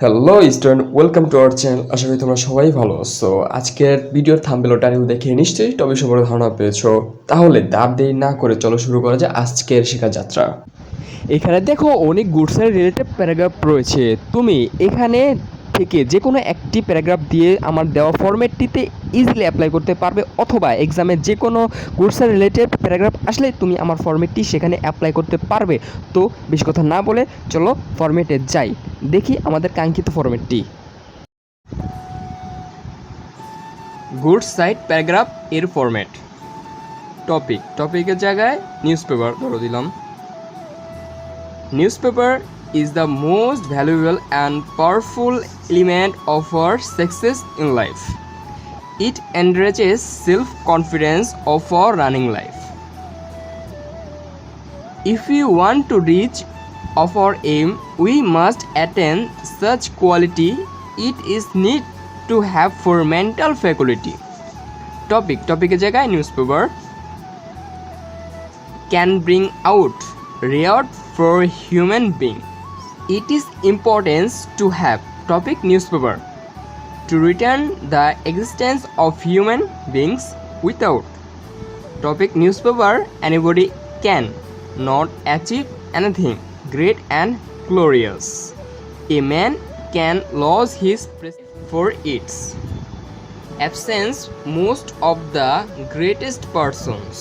Hello student, welcome to our channel. আশা করি তোমরা সবাই ভালো আছো। আজকের ভিডিওর থাম্বনেল ও টাইটেল দেখে নিশ্চয়ই টপিক সম্পর্কে ধারণা পেয়েছো। তাহলে আর দেরি না করে চলো শুরু করা যায় আজকের শেখা যাত্রা। এখানে দেখো অনেক গুডসের রিলেটেড প্যারাগ্রাফ রয়েছে। তুমি এখানে থেকে যে কোনো একটি প্যারাগ্রাফ দিয়ে আমার দেওয়া ফরম্যাটটিতে ইজিলি অ্যাপ্লাই করতে পারবে, অথবা এক্সামে যে কোনো গুডসের রিলেটেড প্যারাগ্রাফ আসলে তুমি আমার ফরম্যাটটি সেখানে অ্যাপ্লাই করতে পারবে। তো বেশি কথা না বলে চলো ফরম্যাটে যাই, দেখি আমাদের কাঙ্ক্ষিত ফরম্যাটটি। গুডস সাইড প্যারাগ্রাফ এর ফরম্যাট। টপিকের জায়গায় নিউজ পেপার ধরে দিলাম। Newspaper is the most valuable and powerful element of our success in life. It encourages self-confidence of our running life. If we want to reach of our aim, we must attain such quality. It is need to have for mental faculty. Topic জায়গায় newspaper can bring out reward for human being. It is important to have topic newspaper to return the existence of human beings. Without topic newspaper, anybody can not achieve anything great and glorious. A man can lose his prestige for its absence. Most of the greatest persons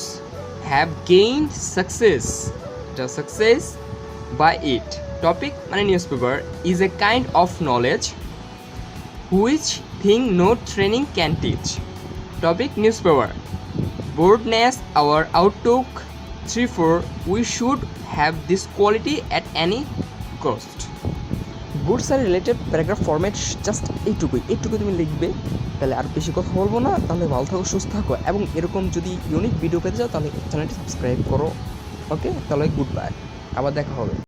have gained success by it. Topic মানে newspaper is a kind of knowledge which thing no training can teach. Topic newspaper boldness our outlook. 3-4 we should have this quality at any cost. Goods আর related paragraph format just এইটুকু তুমি লিখবে। তাহলে আর বেশি কথা বলবো না। তাহলে ভালো থাকো, সুস্থ থাকো, এবং এরকম যদি ইউনিক ভিডিও পেতে চাও তাহলে চ্যানেলটি সাবস্ক্রাইব করো। ওকে, তাহলে গুড বাই, আবার দেখা হবে।